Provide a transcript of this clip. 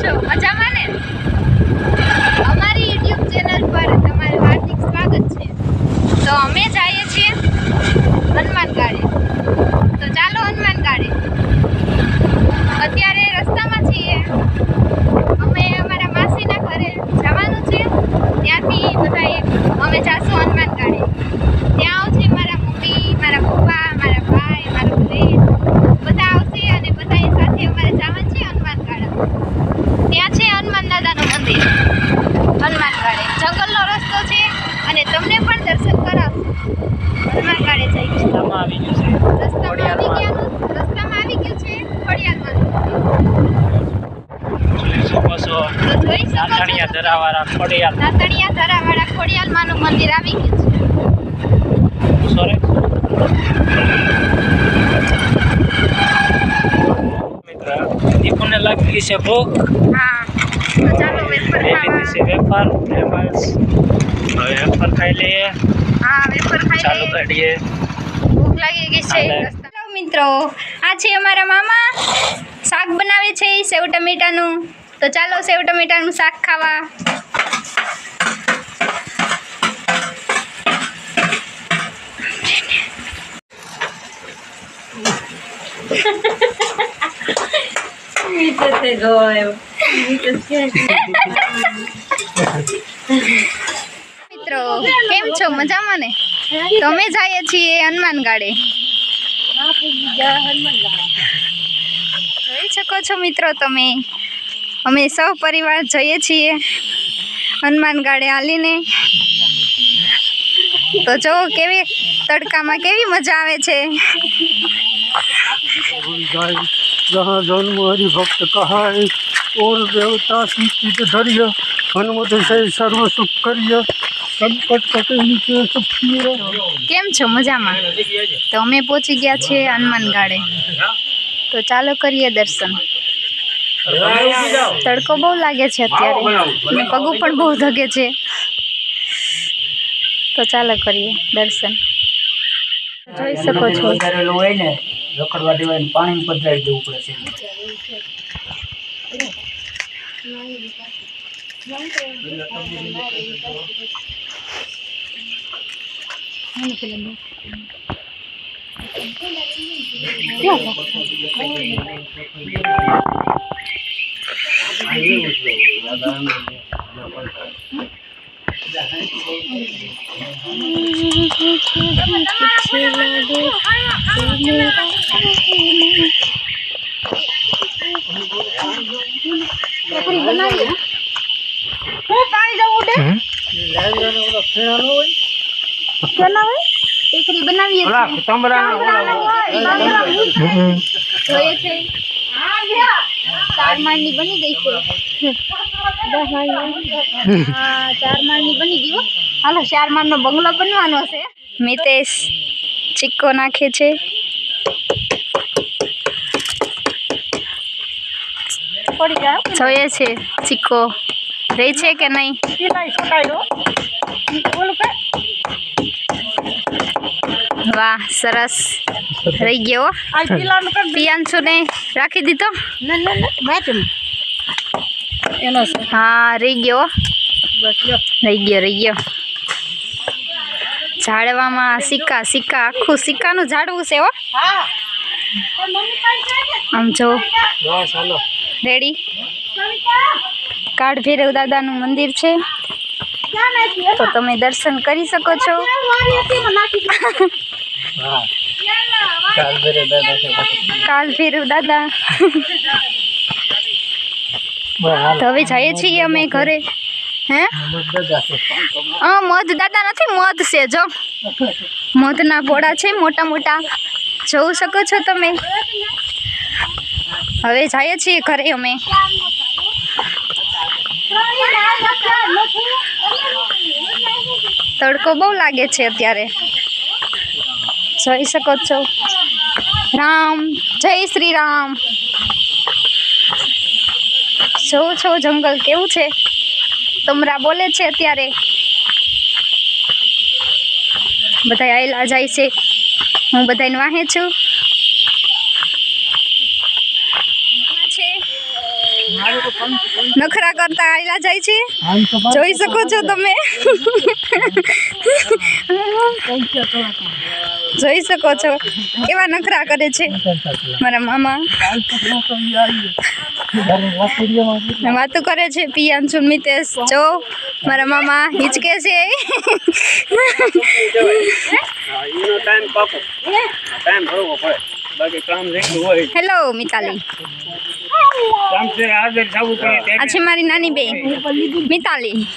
છો? મજામાં ને? અમારી YouTube ચેનલ પર તમારું હાર્દિક સ્વાગત છે. તો અમે જઈએ છીએ હનુમાનગાળે. તો ચાલો હનુમાનગાળે. અત્યારે રસ્તામાં છીએ. અમે અમારા માસીના ઘરે જવાનું છે. ત્યાંથી બધાએ અમે જાશું હનુમાનગાળે. ત્યાં આવશે મારા મમ્મી, મારા પપ્પા, મારા ભાઈ, મારો બહેન બધા આવશે અને બધા સાથે અમારે જવાનું છે હનુમાનગાળા. ત્યાં છે હનુમાન દાદાનું મંદિર હનુમાનગાળે. જંગલનો રસ્તો છે અને તમને પણ દર્શન કરાવશે. હનુમાનગાળે જઈશું. રસ્તામાં આવી ગયું છે ખોડિયાલમાં. નાતણિયા ધરાવાળા ખોડિયાલમાંનું મંદિર આવી ગયું છે. દીપુને લાગી છે ભૂખ. હા, તો ચાલો વેફર ખાવા. વેફર હવે વેફર ખાઈ લઈએ. હા, વેફર ખાઈ ચાલુ કરીએ. ભૂખ લાગી ગઈ છે. ચાલો મિત્રો, આ છે અમારા મામા. શાક બનાવે છે સેવ ટમેટાનું. તો ચાલો સેવ ટમેટાનું શાક ખાવા. મિત્રો કેમ છો? મજામાં ને? તો અમે જઈએ છીએ હનુમાનગાળે. જોઈ શકો છો મિત્રો તમે, અમે સહપરિવાર જઈએ છીએ હનુમાનગાળે હાલીને. તો જો કેવી તડકામાં કેવી મજા આવે છે. जहाँ जन्म हरि भक्त कहाय और देवता संचित धैर्य हनुमत से सर्व सुख करिय संकट कटे नीचे सुखिय. કેમ છો? મજામાં? તો અમે પહોંચી ગયા છીએ હનુમાનગાળે. તો ચાલો કરીએ દર્શન. તડકો બહુ લાગે છે અત્યારે અને પગું પણ બહુ ધગે છે. તો ચાલો કરીએ દર્શન. જોઈ શકો છો. રખડવા દેવાય પાણી પધરાવી દેવું પડે ટેકરી બનાવીએ છીએ. 4 માળની બની ગઈ છે. 4 માળની બની ગઈ. હાલો 4 માળનો બંગલો બનવાનો છે. મિતેશ ચીક્કો નાખે છે. જોઈએ છે ચીક્કો રહી છે કે નહીં. વાહ, સરસ રહી ગયો. પિયાંશુને રાખી દીધો. હા, રહી ગયો. રહી ગયો. ઝાડવામાં સિક્કા આખું સિક્કાનું ઝાડવું છે. હો, આમ જો રેડી. કાળ ભૈરવ દાદાનું મંદિર છે. તો તમે દર્શન કરી શકો છો. કાળ ભૈરવ દાદા. તો હવે જઈએ છીએ અમે ઘરે. હે, મધ દાદા નથી, મધ છે. જો મધના ઘોડા છે મોટા મોટા, જોઈ શકો છો તમે. હવે જઈએ છીએ ઘરે અમે. તડકો બહુ લાગે છે અત્યારે, જોઈ શકો છો. રામ, જય શ્રી રામ. જોઉં છો જંગલ કેવું છે. તમરા બોલે છે અત્યારે. બધા આયલા જાય છે. હું બધાને વાહે છું. નખરા કરતા આયલા જાય છે, જોઈ શકો છો તમે. જોઈ શકો છો કેવા નખરા કરે છે મારા મામા. વાતો કરે છે પિયાંશુ મિતેશ. જો મારા મામા હિચકે છે. હેલો મિતાલી. આ છે મારી નાની બેન મિતાલી.